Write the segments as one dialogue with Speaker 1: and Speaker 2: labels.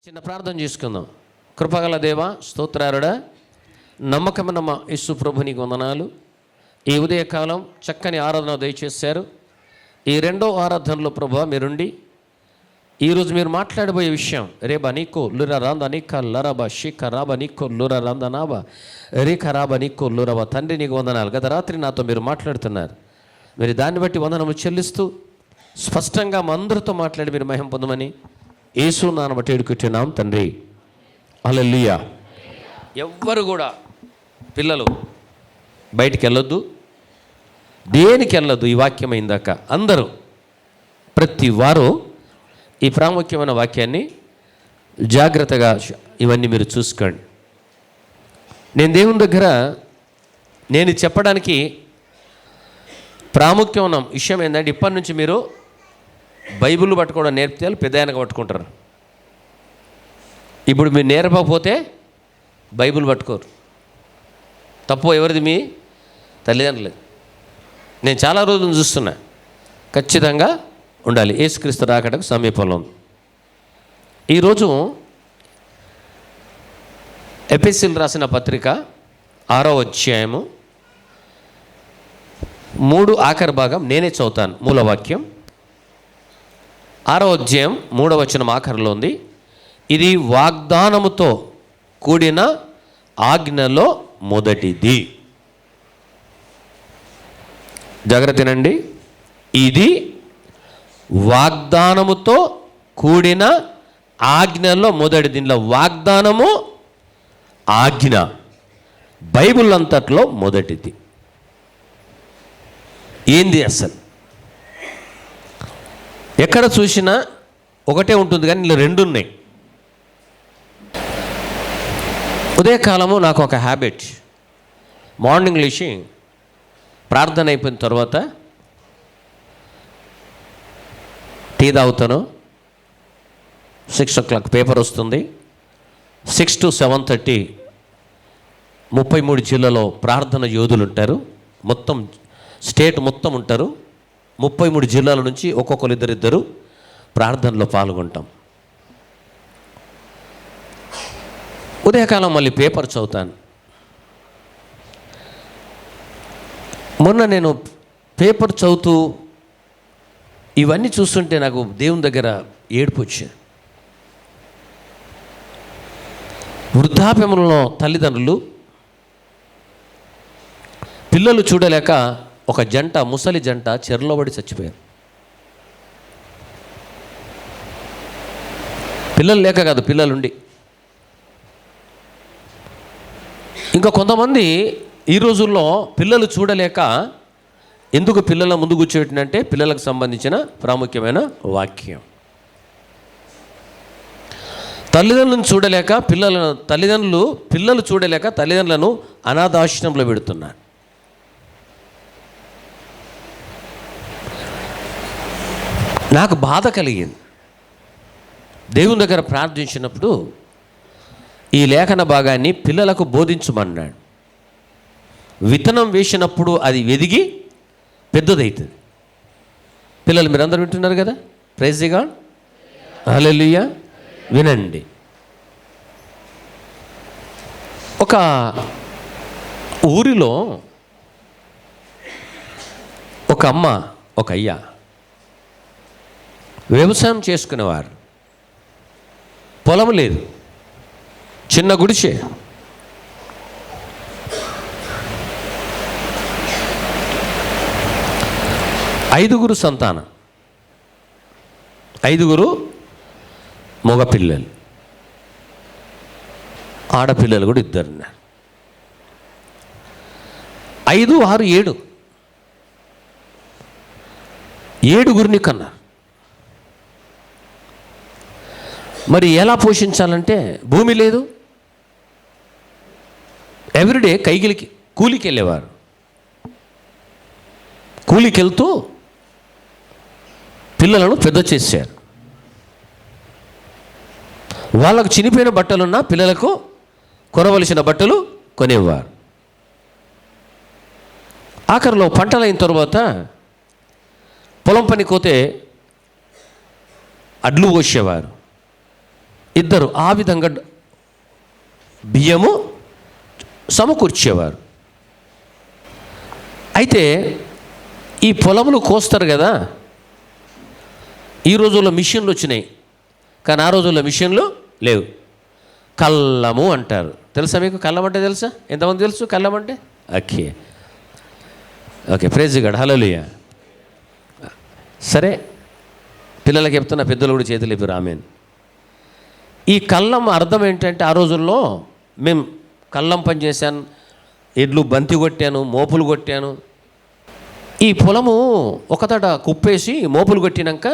Speaker 1: చిన్న ప్రార్థన చేసుకుందాం. కృపగల దేవ, స్తోత్రారుడా, నమ్మకమైన మా యేసు ప్రభు నీకు వందనాలు. ఈ ఉదయకాలం చక్కని ఆరాధన దయచేశారు. ఈ రెండో ఆరాధనలో ప్రభు మీరుండి ఈరోజు మీరు మాట్లాడబోయే విషయం రేబా నీకో లుర రాంద నీక లరబా షిక రాబా నీకో లుర రాంద నాబా రేఖ రాబా నీకో లురబా. తండ్రి నీకు వందనాలు. గత రాత్రి నాతో మీరు మాట్లాడుతున్నారు. మీరు దాన్ని బట్టి వందనము చెల్లిస్తూ స్పష్టంగా మా అందరితో మాట్లాడి మీరు మహిమ పొందమని యేసు నామమున బట్టి వేడుకుంటున్నాం తండ్రి. హల్లెలూయా. ఎవ్వరు కూడా పిల్లలు బయటికి వెళ్ళొద్దు, దేనికి వెళ్ళొద్దు. ఈ వాక్యం అయిందాక అందరూ ప్రతి వారు ఈ ప్రాముఖ్యమైన వాక్యాన్ని జాగ్రత్తగా ఇవన్నీ మీరు చూసుకోండి. నేను దేవుని దగ్గర నేను చెప్పడానికి ప్రాముఖ్యమైన విషయం ఏంటంటే, ఇప్పటి నుంచి మీరు బైబిల్ పట్టుకోవడం నేర్పితే పెద్ద ఆయనగా పట్టుకుంటారు. ఇప్పుడు మీరు నేర్పకపోతే బైబిల్ పట్టుకోరు. తప్పు ఎవరిది? మీ తల్లిదండ్రులు. నేను చాలా రోజులు చూస్తున్నా. ఖచ్చితంగా ఉండాలి. యేసుక్రీస్తు రాకడకు సమీపంలో ఉంది. ఈరోజు ఎఫెసీయులు రాసిన పత్రిక 6వ అధ్యాయము 3 ఆఖరి భాగం నేనే చదువుతాను. మూలవాక్యం 6వ అధ్యాయం 3వ వచనం ఆఖరిలో ఉంది. ఇది వాగ్దానముతో కూడిన ఆజ్ఞలో మొదటిది. జాగ్రత్తనండి. ఇది వాగ్దానముతో కూడిన ఆజ్ఞలో మొదటి. దీనిలో వాగ్దానము, ఆజ్ఞ బైబిల్ అంతట్లో మొదటిది. ఏంది అసలు? ఎక్కడ చూసినా ఒకటే ఉంటుంది, కానీ ఇలా రెండు ఉన్నాయి. ఉదయకాలము నాకు ఒక హ్యాబిట్, మార్నింగ్ లేచి ప్రార్థన అయిపోయిన తర్వాత టీ తాగుతాను. 6 o'clock పేపర్ వస్తుంది. 6 to 7:30 33 జిల్లాలో ప్రార్థన యోధులు ఉంటారు. మొత్తం స్టేట్ మొత్తం ఉంటారు. 33 జిల్లాల నుంచి ఒక్కొక్కరు ఇద్దరిద్దరు ప్రార్థనలో పాల్గొంటాం. ఉదయకాలం మళ్ళీ పేపర్ చదువుతాను. మొన్న నేను పేపర్ చదువుతూ ఇవన్నీ చూస్తుంటే నాకు దేవుని దగ్గర ఏడుపు వచ్చింది. వృద్ధాప్యంలో తల్లిదండ్రులు పిల్లలు చూడలేక ఒక జంట, ముసలి జంట చెరలో పడి చచ్చిపోయారు. పిల్లలు లేక కాదు, పిల్లలుండి. ఇంకా కొంతమంది ఈ రోజుల్లో పిల్లలు చూడలేక, ఎందుకు పిల్లల ముందు కూర్చోబెట్టినంటే పిల్లలకు సంబంధించిన ప్రాముఖ్యమైన వాక్యం. తల్లిదండ్రులను చూడలేక పిల్లలు చూడలేక తల్లిదండ్రులను అనాథాశ్రమంలో పెడుతున్నారు. నాకు బాధ కలిగింది. దేవుని దగ్గర ప్రార్థించినప్పుడు ఈ లేఖన భాగాన్ని పిల్లలకు బోధించమన్నాడు. విత్తనం వేసినప్పుడు అది ఎదిగి పెద్దదవుతుంది. పిల్లలు మీరందరూ వింటున్నారు కదా? Praise the God. హల్లెలూయా. వినండి. ఒక ఊరిలో ఒక అమ్మ, ఒక అయ్య వ్యవసాయం చేసుకునేవారు. పొలం లేదు, చిన్న గుడిసె. ఐదుగురు సంతానం, 5 మగపిల్లలు, ఆడపిల్లలు కూడా 2 ఉన్నారు. 5, 6, 7 కన్నారు. మరి ఎలా పోషించాలంటే భూమి లేదు. ఎవ్రీడే కూలికి వెళ్ళేవారు. కూలికి వెళ్తూ పిల్లలను పెద్ద చేశారు. వాళ్ళకు చినిపోయిన బట్టలున్నా పిల్లలకు కొనవలసిన బట్టలు కొనేవారు. ఆఖరిలో పంటలైన తర్వాత పొలం పనికి పోతే అడ్లు కోసేవారు. ఇద్దరు ఆ విధంగా బియ్యము సమకూర్చేవారు. అయితే ఈ పొలములు కోస్తారు కదా, ఈ రోజుల్లో మిషన్లు వచ్చినాయి, కానీ ఆ రోజుల్లో మిషన్లు లేవు. కళ్ళము అంటారు. తెలుసా మీకు కళ్ళం అంటే? తెలుసా? ఎంతమంది తెలుసు కళ్ళం అంటే? ఓకే ఓకే, ప్రైజ్ గాడ్, హల్లెలూయా. సరే, పిల్లలకి చెప్తున్నా, పెద్దలు కూడా చేతులు లేపారు, ఆమేన్. ఈ కళ్ళం అర్థం ఏంటంటే, ఆ రోజుల్లో మేము కళ్ళం పని చేశాను, ఎడ్లు బంతి కొట్టాను, మోపులు కొట్టాను. ఈ పొలము ఒకతట కుప్పేసి మోపులు కొట్టినాక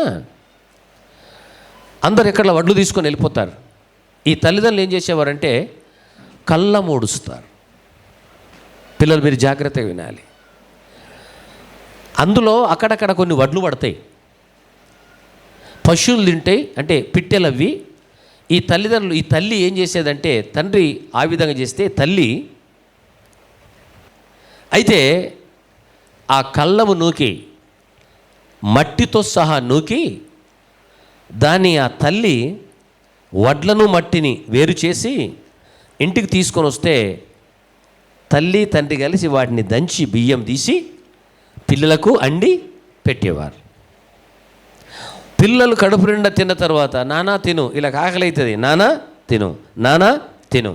Speaker 1: అందరు ఎక్కడ వడ్లు తీసుకొని వెళ్ళిపోతారు. ఈ తల్లిదండ్రులు ఏం చేసేవారంటే కళ్ళం ఊడుస్తారు. పిల్లలు మీరు జాగ్రత్తగా వినాలి. అందులో అక్కడక్కడ కొన్ని వడ్లు పడతాయి, పశువులు తింటాయి, అంటే పిట్టెలవి. ఈ తల్లిదండ్రులు, ఈ తల్లి ఏం చేసేదంటే, తండ్రి ఆ విధంగా చేస్తే తల్లి అయితే ఆ కళ్ళము నూకి, మట్టితో సహా నూకి, దాన్ని ఆ తల్లి వడ్లను మట్టిని వేరు చేసి ఇంటికి తీసుకొని వస్తే తల్లి తండ్రి కలిసి వాటిని దంచి బియ్యం తీసి పిల్లలకు అండి పెట్టేవారు. పిల్లలు కడుపు నిండా తిన్న తర్వాత, నానా తిను, ఇలా ఆకలి అవుతుంది, నానా తిను, నానా తిను.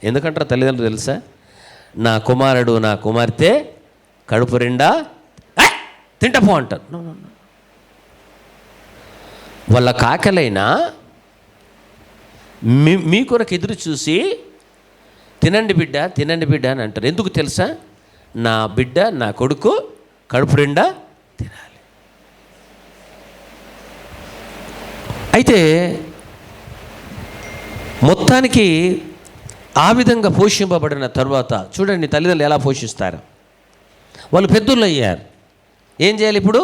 Speaker 1: ఎందుకంటారు తల్లిదండ్రులు తెలుసా? నా కుమారుడు నా కుమార్తె కడుపు నిండా తింటపో అంటారు. వాళ్ళ కాకలైనా మీ కొరకు ఎదురు చూసి తినండి బిడ్డ, తినండి బిడ్డ అని అంటారు. ఎందుకు తెలుసా? నా బిడ్డ, నా కొడుకు కడుపు నిండా తినాలి. అయితే మొత్తానికి ఆ విధంగా పోషింపబడిన తర్వాత చూడండి తల్లిదండ్రులు ఎలా పోషిస్తారు. వాళ్ళు పెద్దోళ్ళు అయ్యారు. ఏం చేయాలి ఇప్పుడు?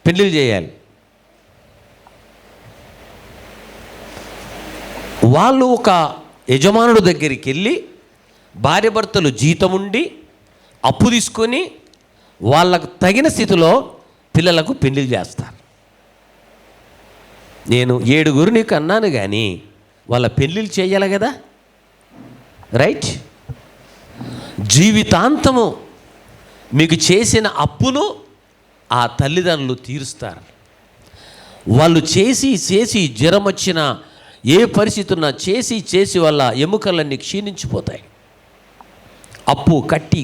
Speaker 1: పెళ్ళిళ్ళు చేయాలి. వాళ్ళు ఒక యజమానుడి దగ్గరికి వెళ్ళి భార్య భర్తలు జీతం ఉండి అప్పు తీసుకొని వాళ్ళకు తగిన స్థితిలో పిల్లలకు పెళ్ళిళ్ళు చేస్తారు. నేను 7 నీకు అన్నాను, కానీ వాళ్ళ పెళ్ళిళ్ళు చేయాలి కదా, రైట్? జీవితాంతము మీకు చేసిన అప్పును ఆ తల్లిదండ్రులు తీరుస్తారు. వాళ్ళు చేసి జ్వరం వచ్చిన ఏ పరిస్థితి ఉన్నా చేసి వాళ్ళ ఎముకలన్నీ క్షీణించిపోతాయి, అప్పు కట్టి.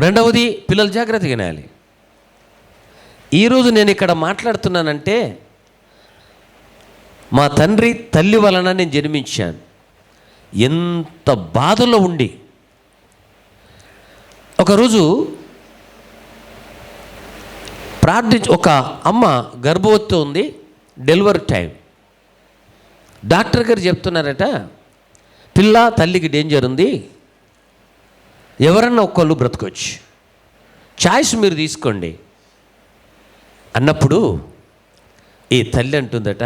Speaker 1: రెండవది, పిల్లలు జాగ్రత్తగా వినాలి. ఈరోజు నేను ఇక్కడ మాట్లాడుతున్నానంటే మా తండ్రి తల్లి వలన నేను జన్మించాను. ఎంత బాధలో ఉండి, ఒకరోజు ఒక అమ్మ గర్భవతి ఉంది, డెలివరీ టైం. డాక్టర్ గారు చెప్తున్నారట, పిల్ల తల్లికి డేంజర్ ఉంది, ఎవరన్నా ఒక్కళ్ళు బ్రతకొచ్చు, చాయిస్ మీరు తీసుకోండి అన్నప్పుడు ఈ తల్లి అంటుందట,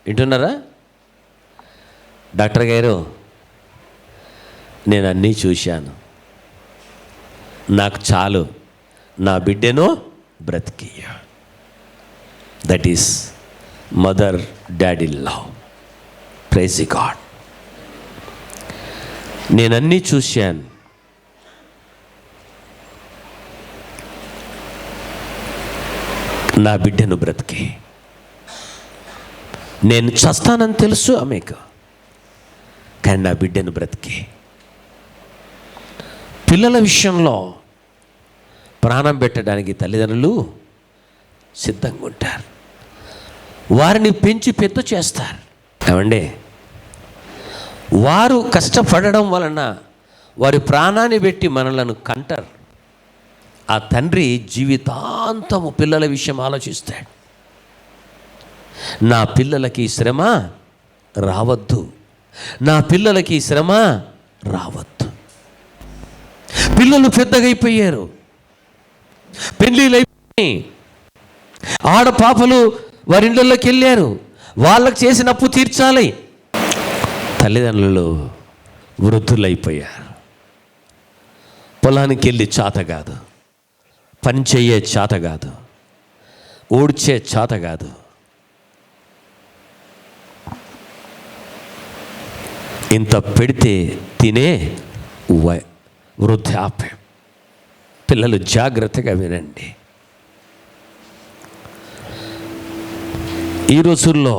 Speaker 1: వింటున్నారా? డాక్టర్ గారు, నేను అన్నీ చూశాను, నాకు చాలు, నా బిడ్డను బ్రతికియ. That is mother daddy love. Praise God. నేనన్నీ చూశాను, నా బిడ్డను బ్రతికి, నేను చస్తానని తెలుసు ఆమెకు, కానీ నా బిడ్డను బ్రతికి. పిల్లల విషయంలో ప్రాణం పెట్టడానికి తల్లిదండ్రులు సిద్ధంగా ఉంటారు. వారిని పెంచి పెద్ద చేస్తారు. ఏమండి, వారు కష్టపడడం వలన వారి ప్రాణాన్ని పెట్టి మనలను కంటారు. ఆ తండ్రి జీవితాంతము పిల్లల విషయం ఆలోచిస్తాడు. నా పిల్లలకి శ్రమ రావద్దు, నా పిల్లలకి శ్రమ రావద్దు. పిల్లలు పెద్దగా అయిపోయారు, పెళ్ళిళ్ళు అయిపోయి, ఆడపాపలు వారి ఇళ్ళల్లోకి వెళ్ళారు, వాళ్ళకు చేసిన అప్పు తీర్చాలి. తల్లిదండ్రులు వృద్ధులైపోయారు. పొలానికి వెళ్ళి చేత కాదు, పని చెయ్యే చేత కాదు, ఊడ్చే చేత కాదు. ఇంత పెడితే తినే వృద్ధాప్యం. పిల్లలు జాగ్రత్తగా వినండి. ఈ రోజుల్లో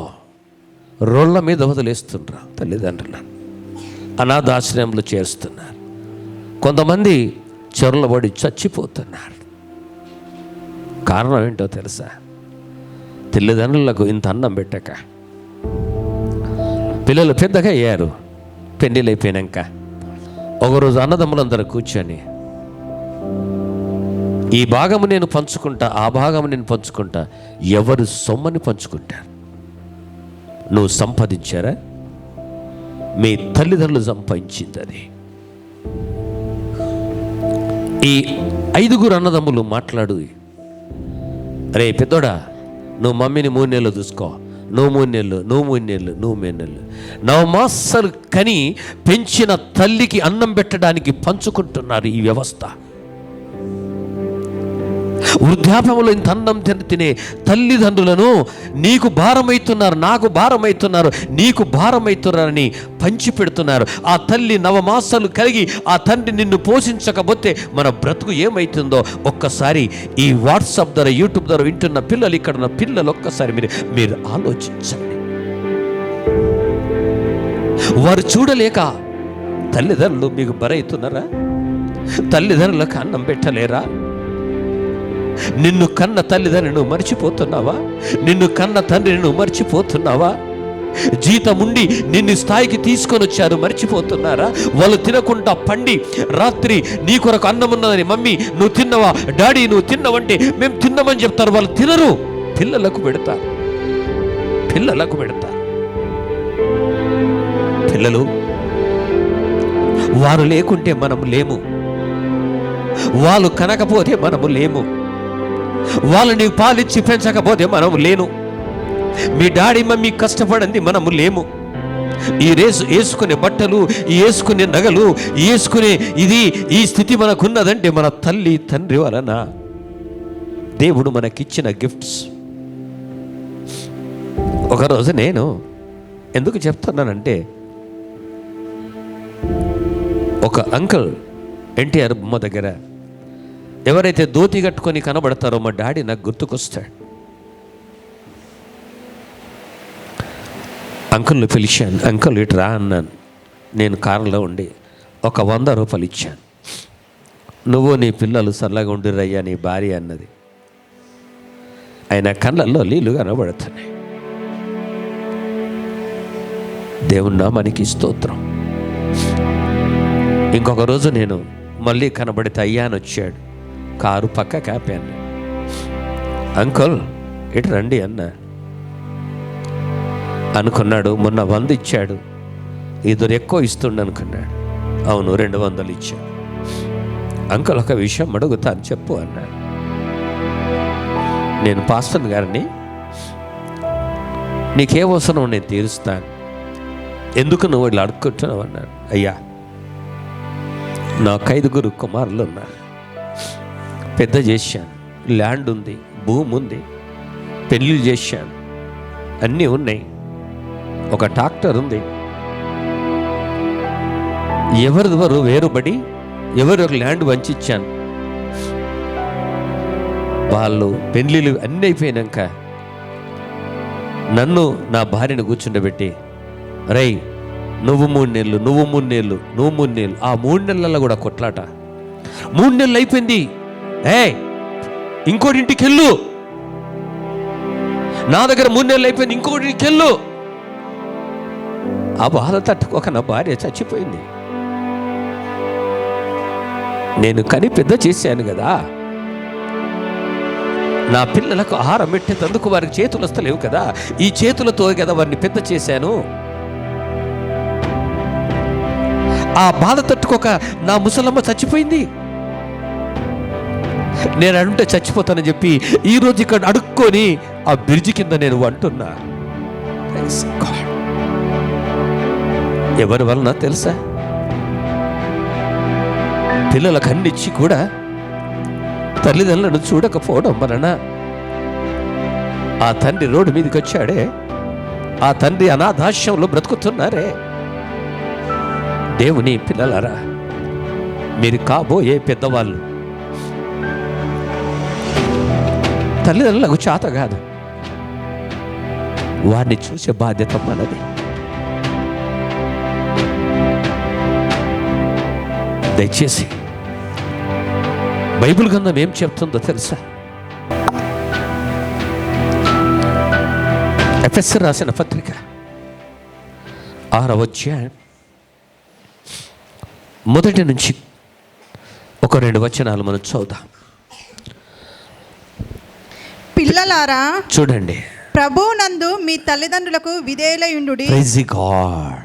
Speaker 1: రోళ్ళ మీద వదిలేస్తున్నారు తల్లిదండ్రులను, అనాథాశ్రయంలో చేరుస్తున్నారు. కొంతమంది చెరులబడి చచ్చిపోతున్నారు. కారణం ఏంటో తెలుసా? తల్లిదండ్రులకు ఇంత అన్నం పెట్టక. పిల్లలు పెద్దగా అయ్యారు, పెళ్ళిళ్ళు అయిపోయాక ఒకరోజు అన్నదమ్ములందరూ కూర్చొని, ఈ భాగము నేను పంచుకుంటా, ఆ భాగము నేను పంచుకుంటా, ఎవరు సొమ్మని పంచుకుంటారు? నువ్వు సంపాదించారా? మీ తల్లిదండ్రులు సంపాదించింది అది. ఈ 5 అన్నదమ్ములు మాట్లాడు, రే పెద్దోడా, నువ్వు మమ్మీని 3 నెలలు చూసుకో, నువ్వు 3 నెలలు, నువ్వు 3 నెలలు, నువ్వు 3 నెలలు. 9 మాసాలు కని పెంచిన తల్లికి అన్నం పెట్టడానికి పంచుకుంటున్నారు ఈ వ్యవస్థ. వృద్ధాప్యంలో ఇంత అన్నం తినే తల్లిదండ్రులను నీకు భారమవుతున్నారు, నాకు భారమవుతున్నారు, నీకు భారమవుతున్నారని పంచి పెడుతున్నారు. ఆ తల్లి 9 మాసాలు కలిగి ఆ తండ్రి నిన్ను పోషించకపోతే మన బ్రతుకు ఏమవుతుందో ఒక్కసారి ఈ వాట్సాప్ ద్వారా, యూట్యూబ్ ద్వారా వింటున్న పిల్లలు, ఇక్కడ ఉన్న పిల్లలు ఒక్కసారి మీరు ఆలోచించండి. వారు చూడలేక తల్లిదండ్రులు మీకు బరైతున్నారా? తల్లిదండ్రులకు అన్నం పెట్టలేరా? నిన్ను కన్న తల్లిదండ్రుని నువ్వు మర్చిపోతున్నావా? నిన్ను కన్న తండ్రిని నువ్వు మర్చిపోతున్నావా? జీతముండి నిన్ను స్థాయికి తీసుకొని వచ్చారు, మర్చిపోతున్నారా? వాళ్ళు తినకుండా పండి రాత్రి నీ కొరకు అన్నం ఉన్నదని, మమ్మీ నువ్వు తిన్నవా, డాడీ నువ్వు తిన్నవంటే మేము తిన్నామని చెప్తారు. వాళ్ళు తినరు, పిల్లలకు పెడతారు. పిల్లలు వారు లేకుంటే మనము లేము, వాళ్ళు కనకపోతే మనము లేము, వాళ్ళని పాలిచ్చి పెంచకపోతే మనము లేను, మీ డాడీ మమ్మీ కష్టపడింది మనము లేము. ఈ వేసుకునే బట్టలు, వేసుకునే నగలు, వేసుకునే ఈ స్థితి మనకున్నదంటే మన తల్లి తండ్రి వలన, దేవుడు మనకిచ్చిన గిఫ్ట్స్. ఒకరోజు నేను ఎందుకు చెప్తున్నానంటే, ఒక అంకుల్ ఎన్టీఆర్ బొమ్మ దగ్గర ఎవరైతే ధోతి కట్టుకొని కనబడతారో మా డాడీ నాకు గుర్తుకొస్తాడు. అంకుల్ని పిలిచాను, అంకుల్ ఇటు రా అన్నాను. నేను కారులో ఉండి ఒక 100 రూపాయలు ఇచ్చాను. నువ్వు నీ పిల్లలు సరళగా ఉండిరయ్యా నీ భార్య అన్నది. ఆయన కళ్ళల్లో నీళ్లు కనబడుతున్నాయి. దేవుని నామానికి స్తోత్రం. ఇంకొక రోజు నేను మళ్ళీ కనబడితే అయ్యా అని వచ్చాడు. కారు పక్క కాపాను. అంకుల్ ఇటు రండి అన్న అనుకున్నాడు. మొన్న 100 ఇచ్చాడు, ఇద్దరు ఎక్కువ ఇస్తుండ అనుకున్నాడు. అవును 200 ఇచ్చాడు. అంకుల్ ఒక విషయం అడుగుతాను చెప్పు అన్నాడు. నేను పాస్టర్ గారిని, నీకే అవసరం నేను తీరుస్తాను, ఎందుకు నువ్వు ఇలా అడుక్కుంటున్నావు అన్నాడు. అయ్యా నాకు 5 కుమారులు ఉన్నారు, పెద్ద చేశాను, ల్యాండ్ ఉంది, భూమి ఉంది, పెళ్ళిళ్ళు చేశాను, అన్నీ ఉన్నాయి, ఒక ట్రాక్టర్ ఉంది. ఎవరు వేరుబడి ఎవరు ఒక ల్యాండ్ వంచిచ్చాను. వాళ్ళు పెళ్ళిళ్ళు అన్నీ అయిపోయినాక నన్ను నా భార్యను కూర్చుండబెట్టి, రై నువ్వు 3 నెలలు, నువ్వు 3 నెలలు, నువ్వు 3 నెలలు. ఆ 3 నెలల్లో కూడా కొట్లాట. 3 నెలలు అయిపోయింది, ఇంకోటి ఇంటికి వెళ్ళు, నా దగ్గర 3 నెలలు అయిపోయింది, ఇంకోటి ఇంటికి వెళ్ళు. ఆ బాధ తట్టుకోక నా భార్య చచ్చిపోయింది. నేను కని పెద్ద చేశాను కదా, నా పిల్లలకు ఆహారం పెట్టేందుకు వారికి చేతులు వస్తలేవు కదా, ఈ చేతులతో కదా వారిని పెద్ద చేశాను. ఆ బాధ తట్టుకోక నా ముసలమ్మ చచ్చిపోయింది. నేను అంటే చచ్చిపోతానని చెప్పి ఈరోజు ఇక్కడ అడుక్కొని ఆ బ్రిడ్జి కింద నేను అంటున్నా. ఎవరి వలన తెలుసా? పిల్లలకు అన్నిచ్చి కూడా తల్లిదండ్రులను చూడకపోవడం వలన ఆ తండ్రి రోడ్డు మీదకి వచ్చాడే, ఆ తండ్రి అనాథాశ్యంలో బ్రతుకుతున్నారే. దేవుని పిల్లలారా, మీరు కాబోయే పెద్దవాళ్ళు. తల్లిదండ్రులకు చేత కాదు, వారిని చూసే బాధ్యత మనది. దయచేసి బైబిల్ గ్రంథం ఏం చెప్తుందో తెలుసా? ఎఫెసీయులకు రాసిన పత్రిక 6వ అధ్యాయం 1 నుంచి 2 వచనాలు మనం చదువుదాం.
Speaker 2: పిల్లలారా,
Speaker 1: చూడండి,
Speaker 2: ప్రభువునందు మీ తల్లిదండ్రులకు విధేయులయుండుడి.
Speaker 1: ప్రైజ్ గాడ్,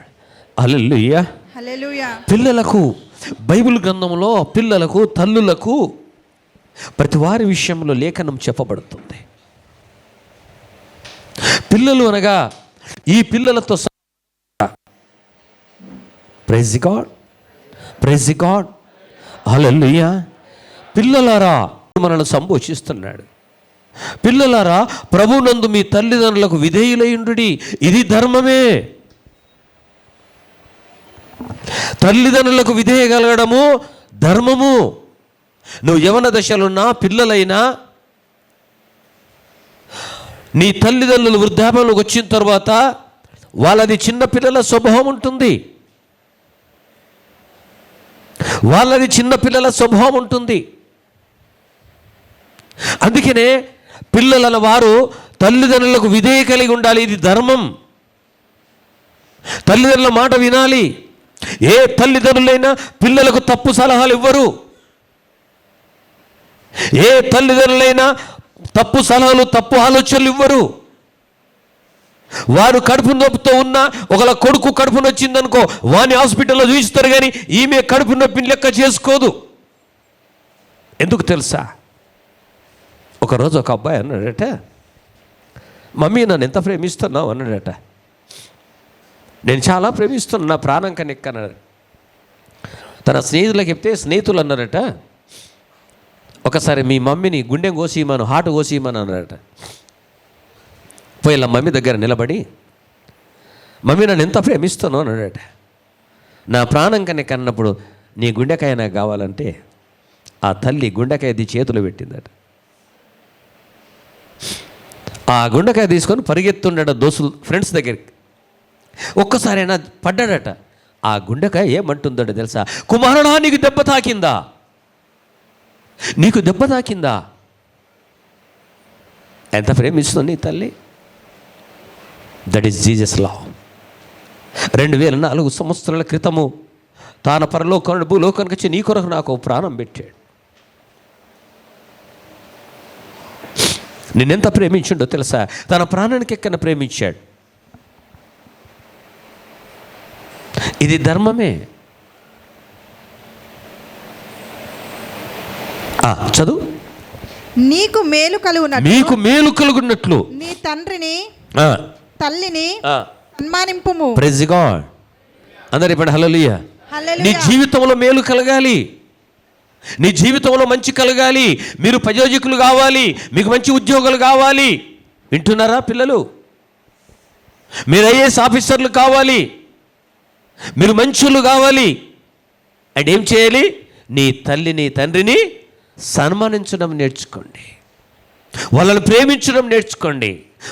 Speaker 1: హల్లెలూయా,
Speaker 2: హల్లెలూయా.
Speaker 1: పిల్లలకు బైబిల్ గ్రంథంలో పిల్లలకు, తల్లులకు ప్రతి వారి విషయంలో లేఖనం చెప్పబడుతుంది. పిల్లలు అనగా ఈ పిల్లలతో ప్రైజ్ గాడ్, ప్రైజ్ గాడ్, హల్లెలూయా. పిల్లలారా మనల్ని సంబోధిస్తున్నాడు. పిల్లలారా, ప్రభువునందు మీ తల్లిదండ్రులకు విధేయులయుండుడి, ఇది ధర్మమే. తల్లిదండ్రులకు విధేయగలగడము ధర్మము. నువ్వు యవన దశలున్నా, పిల్లలైనా, నీ తల్లిదండ్రులు వృద్ధాప్యంలోకి వచ్చిన తర్వాత వాళ్ళది చిన్నపిల్లల స్వభావం ఉంటుంది. వాళ్ళది చిన్నపిల్లల స్వభావం ఉంటుంది. అందుకనే పిల్లల వారు తల్లిదండ్రులకు విధేయ కలిగి ఉండాలి. ఇది ధర్మం. తల్లిదండ్రుల మాట వినాలి. ఏ తల్లిదండ్రులైనా పిల్లలకు తప్పు సలహాలు ఇవ్వరు. ఏ తల్లిదండ్రులైనా తప్పు సలహాలు, తప్పు ఆలోచనలు ఇవ్వరు. వారు కడుపు నొప్పితో ఉన్న ఒకళ్ళ కొడుకు కడుపు నొచ్చిందనుకో, వాని హాస్పిటల్లో చూపిస్తారు, కానీ ఈమె కడుపు నొప్పిని లెక్క చేసుకోదు. ఎందుకు తెలుసా? ఒకరోజు ఒక అబ్బాయి అన్నాడట, మమ్మీ నన్ను ఎంత ప్రేమిస్తున్నావు అన్నాడట. నేను చాలా ప్రేమిస్తున్నాను, నా ప్రాణం కన్నా ఎక్కన్నాడు. తన స్నేహితులకు చెప్తే స్నేహితులు అన్నారట, ఒకసారి మీ మమ్మీని గుండె కోసిమను, హార్ట్ కోసిమని అన్నారట. పోయి ఇలా మమ్మీ దగ్గర నిలబడి, మమ్మీ నన్ను ఎంత ప్రేమిస్తున్నావు అన్నాడట. నా ప్రాణం కన్నా కన్నప్పుడు నీ గుండెకాయ నాకు కావాలంటే ఆ తల్లి గుండెకాయ చేతులు పెట్టిందట. ఆ గుండెకాయ తీసుకొని పరిగెత్తుండట దోస్తులు, ఫ్రెండ్స్ దగ్గరికి. ఒక్కసారైనా పడ్డాడట. ఆ గుండెకాయ ఏమంటుందట తెలుసా? కుమారుడా, నీకు దెబ్బ తాకిందా? నీకు దెబ్బ తాకిందా? ఎంత ప్రేమిస్తుంది నీ తల్లి. That is Jesus love. 2004 సంవత్సరాల క్రితము తాను పరలోకాన్ని భూలోకానికి వచ్చి నీ కొరకు నాకు ప్రాణం పెట్టాడు. నిన్నెంత ప్రేమించుండో తెలుసా? తన ప్రాణానికి ఎక్కన ప్రేమించాడు. ఇది ధర్మమే. చదువు.
Speaker 2: నీకు మేలు కలుగునట్లు,
Speaker 1: నీకు మేలు కలుగునట్లు
Speaker 2: నీ తండ్రిని తల్లిని సన్మానింపుము.
Speaker 1: Praise God. అందరూ ఇప్పుడు హల్లెలూయా.
Speaker 2: హల్లెలూయా.
Speaker 1: నీ జీవితంలో మేలు కలగాలి, నీ జీవితంలో మంచి కలగాలి, మీరు ప్రయోజకులు కావాలి, మీకు మంచి ఉద్యోగాలు కావాలి. వింటున్నారా పిల్లలు? మీరు ఐఏఎస్ ఆఫీసర్లు కావాలి, మీరు మంచులు కావాలి. అంటే ఏం చేయాలి? నీ తల్లిని తండ్రిని సన్మానించడం నేర్చుకోండి, వాళ్ళని ప్రేమించడం నేర్చుకోండి,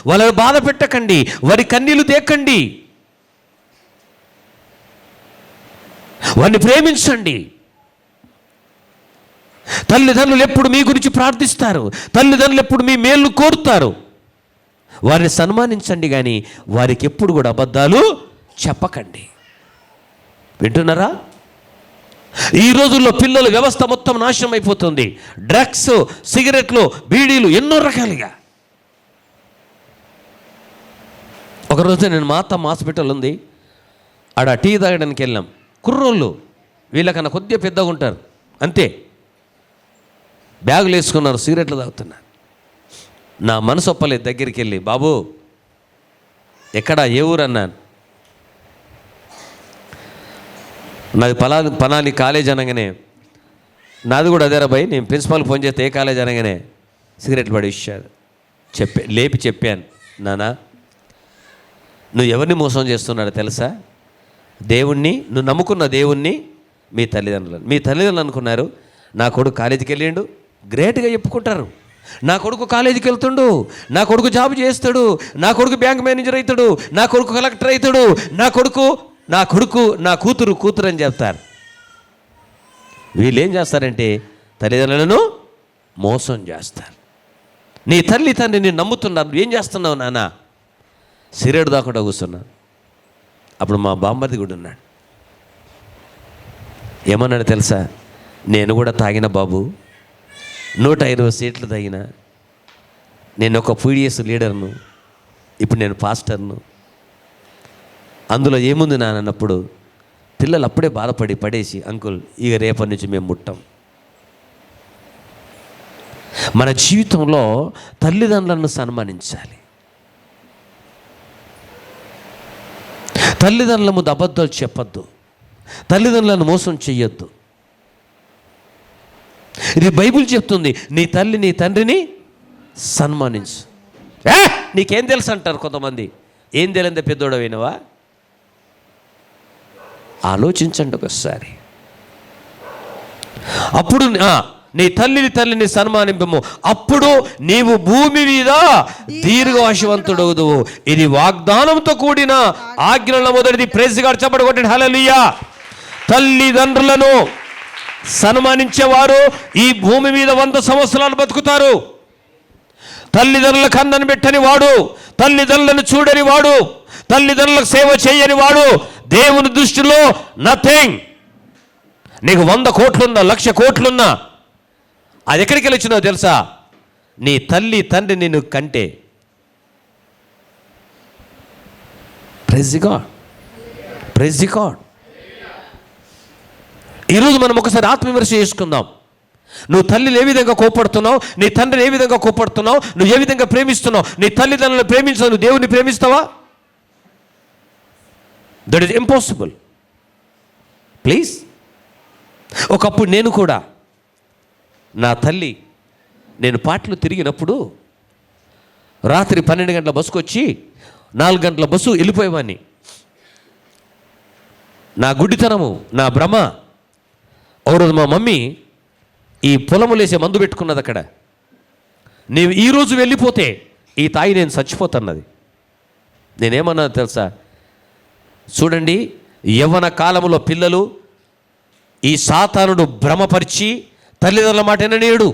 Speaker 1: వాళ్ళని బాధ పెట్టకండి, వారి కన్నీళ్లు దేకండి, వారిని ప్రేమించండి. తల్లిదండ్రులు ఎప్పుడు మీ గురించి ప్రార్థిస్తారు, తల్లిదండ్రులు ఎప్పుడు మీ మేలు కోరుతారు. వారిని సన్మానించండి, కానీ వారికి ఎప్పుడు కూడా అబద్ధాలు చెప్పకండి. వింటున్నారా? ఈ రోజుల్లో పిల్లల వ్యవస్థ మొత్తం నాశనం అయిపోతుంది. డ్రగ్స్, సిగరెట్లు, బీడీలు, ఎన్నో రకాలుగా. ఒకరోజు నేను మా అత్తమ్మ హాస్పిటల్ ఉంది, ఆడ టీ తాగడానికి వెళ్ళాం. కుర్రోళ్ళు వీళ్ళకన్నా కొద్దిగా పెద్దగా ఉంటారు, అంతే. బ్యాగులు వేసుకున్నారు, సిగరెట్లు తాగుతున్నారు. నా మనసు ఒప్పలేదు. దగ్గరికి వెళ్ళి, బాబు ఎక్కడ, ఏ ఊరు అన్నాను. నాది పలాని కాలేజ్ అనగానే, నాది కూడా అదేరా భయ్, నేను ప్రిన్సిపాల్కి ఫోన్ చేస్తే ఏ కాలేజ్ అనగానే సిగరెట్లు పడేసాడు. లేపి చెప్పాను, నానా నువ్వు ఎవరిని మోసం చేస్తున్నాడో తెలుసా? దేవుణ్ణి, నువ్వు నమ్ముకున్న దేవుణ్ణి, మీ తల్లిదండ్రులు అనుకున్నారు నా కొడుకు కాలేజీకి వెళ్ళిండు, గ్రేట్గా చెప్పుకుంటారు. నా కొడుకు కాలేజీకి వెళ్తుండు, నా కొడుకు జాబ్ చేస్తాడు, నా కొడుకు బ్యాంక్ మేనేజర్ అవుతాడు, నా కొడుకు కలెక్టర్ అవుతాడు, నా కూతురు అని చెప్తారు. వీళ్ళు ఏం చేస్తారంటే తల్లిదండ్రులను మోసం చేస్తారు. నీ తల్లి తండ్రిని నమ్ముతున్నారు, ఏం చేస్తున్నావు నాన్న? సిరేడు దాకుండా కూర్చున్నాను. అప్పుడు మా బామ్మర్ది కూడా ఉన్నాడు. ఏమన్నాడు తెలుసా? నేను కూడా తాగిన బాబు, 120 సీట్లు తాగిన, నేను ఒక PDS లీడర్ను, ఇప్పుడు నేను పాస్టర్ను. అందులో ఏముంది నాన్నప్పుడు పిల్లలు అప్పుడే పడేసి అంకుల్ ఇక రేపటి నుంచి మేము ముట్టాం. మన జీవితంలో తల్లిదండ్రులను సన్మానించాలి. తల్లిదండ్రుల ముందు అబద్ధాలు చెప్పొద్దు, తల్లిదండ్రులను మోసం చెయ్యొద్దు. ఇది బైబిల్ చెప్తుంది, నీ తల్లి నీ తండ్రిని సన్మానించు. నీకేం తెలుసు అంటారు కొంతమంది. ఏం తెలియందే పెద్దోడవైనవా? ఆలోచించండి ఒకసారి. అప్పుడు నీ తల్లిని సన్మానింపము, అప్పుడు నీవు భూమి మీద దీర్ఘాయువంతుడవుదువు. ఇది వాగ్దానంతో కూడిన ఆజ్ఞల మొదటిది. ప్రైజ్ గాడ్, చప్పట్లు కొట్టండి, హల్లెలూయా. తల్లిదండ్రులను సన్మానించేవారు ఈ భూమి మీద 100 సంవత్సరాలు బతుకుతారు. తల్లిదండ్రులకు అన్నం పెట్టని వాడు, తల్లిదండ్రులను చూడని వాడు, తల్లిదండ్రులకు సేవ చేయని వాడు దేవుని దృష్టిలో నథింగ్. నీకు 100 కోట్లున్నా, 1,00,000 కోట్లున్నా, అది ఎక్కడికి వెళ్ళొచ్చినో తెలుసా? నీ తల్లి తండ్రి నిన్ను కంటే. Praise God, praise God. ఈరోజు మనం ఒకసారి ఆత్మవిమర్శ చేసుకుందాం. నువ్వు తల్లిని ఏ విధంగా కోపడుతున్నావు, నీ తండ్రిని ఏ విధంగా కోపడుతున్నావు, నువ్వు ఏ విధంగా ప్రేమిస్తున్నావు? నీ తల్లిదండ్రులను ప్రేమించావు, నువ్వు దేవుని ప్రేమిస్తావా? That is impossible. ప్లీజ్. ఒకప్పుడు నేను కూడా నా తల్లి, నేను పాటలు తిరిగినప్పుడు రాత్రి 12 గంటల బస్సుకు వచ్చి 4 గంటల బస్సు వెళ్ళిపోయేవాడిని. నా గుడ్డితనము, నా భ్రమ. ఒకరోజు మా మమ్మీ ఈ పొలములేసే మందు పెట్టుకున్నది అక్కడ. నీవు ఈరోజు వెళ్ళిపోతే ఈ తాయి నేను చచ్చిపోతున్నది. నేనేమన్నా తెలుసా? చూడండి, యవ్వన కాలంలో పిల్లలు ఈ సాతానుడు భ్రమపరిచి తల్లిదండ్రుల మాట విననీయడు.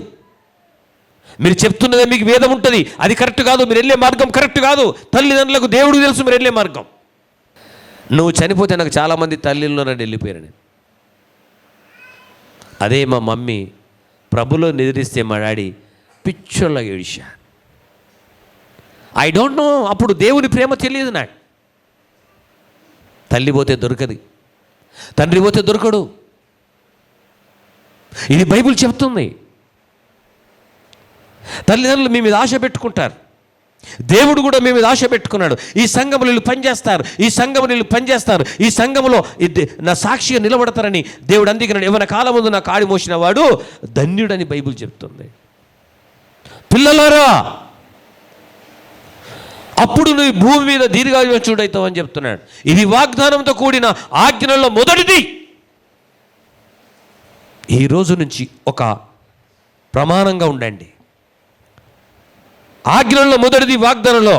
Speaker 1: మీరు చెప్తున్నదే మీకు వేదం ఉంటుంది, అది కరెక్ట్ కాదు, మీరు వెళ్ళే మార్గం కరెక్ట్ కాదు. తల్లిదండ్రులకు దేవుడికి తెలుసు మీరు వెళ్ళే మార్గం. నువ్వు చనిపోతే నాకు చాలామంది తల్లిలో నన్ను వెళ్ళిపోయారు. నేను అదే మా మమ్మీ ప్రభులో నిద్రిస్తే మా డాడీ పిచ్చోళ్ళ ఏడిశా. I don't know. అప్పుడు దేవుని ప్రేమ తెలియదు నాకు. తల్లి పోతే దొరకదు, తండ్రి పోతే దొరకడు. ఇది బైబిల్ చెప్తుంది. తల్లిదండ్రులు మీ మీద ఆశ పెట్టుకుంటారు, దేవుడు కూడా మీ మీద ఆశ పెట్టుకున్నాడు. ఈ సంఘములో వీళ్ళు పనిచేస్తారు, ఈ సంఘములో వీళ్ళు పనిచేస్తారు, ఈ సంఘములో నా సాక్షిగా నిలబడతారని దేవుడు అందుకన్నాడు. ఏమైనా కాలం ముందు నా కాడి మోసిన వాడు ధన్యుడని బైబిల్ చెప్తుంది. పిల్లలారా, అప్పుడు నువ్వు భూమి మీద దీర్ఘాయువంతుడవుతావు అని చెప్తున్నాడు. ఇది వాగ్దానంతో కూడిన ఆజ్ఞలలో మొదటిది. ఈ రోజు నుంచి ఒక ప్రమాణంగా ఉండండి. ఆజ్ఞలలో మొదటిది వాగ్దానంలో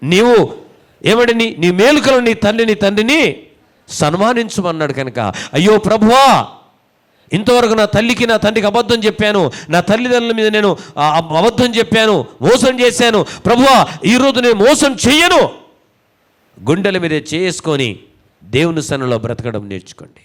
Speaker 1: నీవు ఏమడని నీ మేలుకలు నీ తండ్రిని సన్మానించమన్నాడు. కనుక అయ్యో ప్రభువా, ఇంతవరకు నా తల్లికి నా తండ్రికి అబద్ధం చెప్పాను, నా తల్లిదండ్రుల మీద నేను అబద్ధం చెప్పాను, మోసం చేశాను. ప్రభువా, ఈరోజు నేను మోసం చెయ్యను. గుండెల మీద చేసుకొని దేవుని సన్నిధిలో బ్రతకడం నేర్చుకోండి.